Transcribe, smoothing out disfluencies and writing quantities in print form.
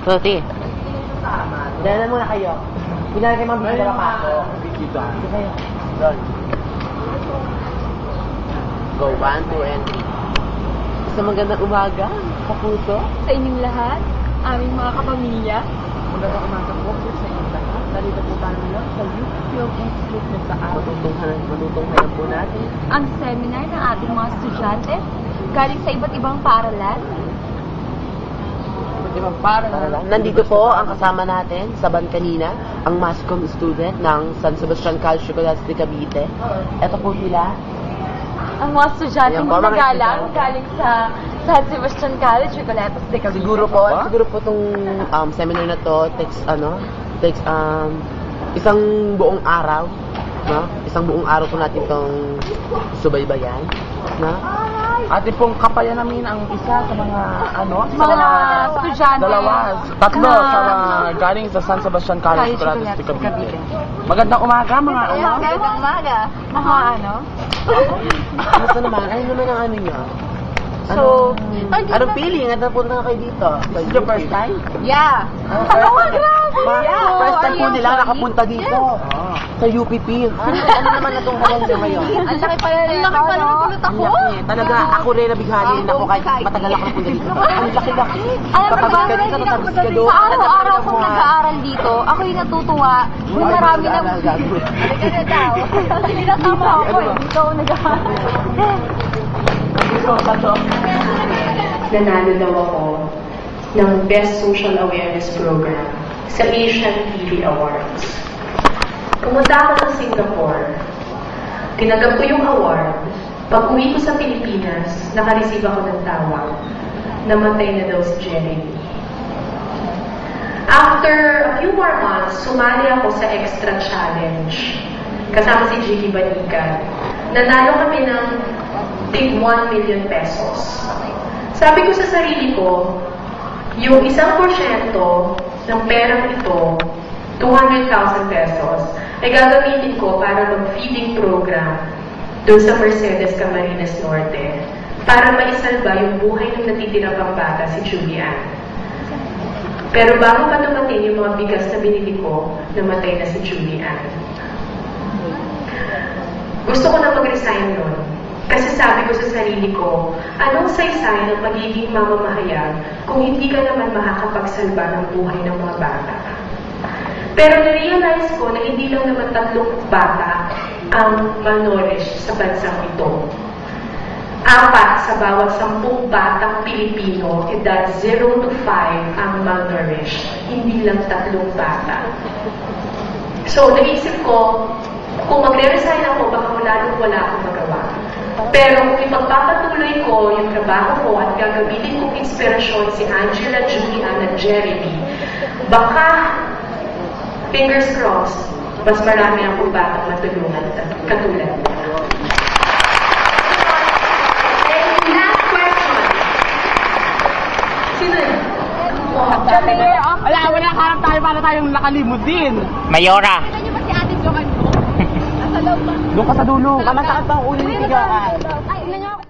30. Dahil muna kayo. Pinagay kayo mga bisita pa ako. Bisita. Kayo. Doon. Go, 1, 2, and 3. Sa magandang umaga, kapuso. Sa inyong lahat, aming mga kapamilya. Magandang umaga po sa inyong lahat. Narito po tayo lang sa YouTube Institute na sa atin. Manutunghayan po natin Ang seminar ng ating mga estudyante galing sa iba't ibang paaralan. Nandito po ang kasama natin sa ban kanina, ang Mascom student ng San Sebastian College Chocolate de Cavite. Ito po sila. Ang mga estudyante Ayan mo po, mga nagalang estudyante. galing sa San Sebastian College Chocolate de Cavite. Siguro po itong seminar na to takes isang buong araw, no? Isang buong araw po natin itong subaybayan, no? Atin pong kapayan namin ang isa sa mga Mga estudyante. Tatlo sa mga galing sa San Sebastian College College de Chocolate de Cavite. Cavite. Magandang umaga mga Magandang umaga. Mga ano? Kamusta naman? Ano naman ang ano nyo? So, Anong feeling? Ano po na kayo dito? This is your first time? yeah. First time po nila nakapunta dito. Sa UPP. Ano naman na itong halong nyo ngayon? Ang laki pala rin. Ang laki pala ng pulot Ang laki. Talaga, ako rin nabighani rin ako kahit matagal ako napunta dito. Ang laki-laki. Alam mo ba, Tatapos ka dito, tatapos ka doon. sa araw-araw kong nag-aaral dito, ako yung natutuwa. Kung marami na... Halika na daw. Hindi na tama ako eh. Dito ako nag-aaral. Nanalo daw ako ng Best Social Awareness Program sa Asian TV Awards. Pumunta ako ng Singapore. Tinagap ko yung award. Pag-uwi ko sa Pilipinas, nakareceive ako ng tawag. Namatay na daw si Jeremy. After a few more months, sumali ako sa Extra Challenge. Kasama si Jiggy Banikan. Nanalo kami ng tig 1 million pesos. Sabi ko sa sarili ko, yung 1% ng perang ito, 200,000 pesos, ay gagamitin ko para mag-feeding program doon sa Mercedes Camarines Norte para maisalba yung buhay ng natitira pang bata si Julian. Pero bago pa dumating yung mga bigas na binili ko, namatay na si Julian. Gusto ko na mag-resign nun. Kasi sabi ko sa sarili ko, anong saysay ng magiging mamamahayag kung hindi ka naman makakapagsalba ng buhay ng mga bata? Pero na-realize ko na hindi lang naman 3 bata ang malnourished sa bansang ito. 4 sa bawat 10 batang Pilipino, edad 0 to 5 ang malnourished. Hindi lang 3 bata. So, naisip ko, kung magre-resign ako, baka wala akong magawa. Pero kung ipagpapatuloy ko yung trabaho ko at gagamitin kong inspirasyon si Angela, Julian at Jeremy, baka, fingers crossed, mas marami akong batang matulungan katulad mo. And last question. Sino yun? Wala, nakaharap tayo para tayong nakalimod din. Mayora! Ano ba si Ate Joan mo? Nasa loob ba? Doon ka sa dulo. Kamasakit pa ang ulo ng tigaan. Ay, ilan niyo?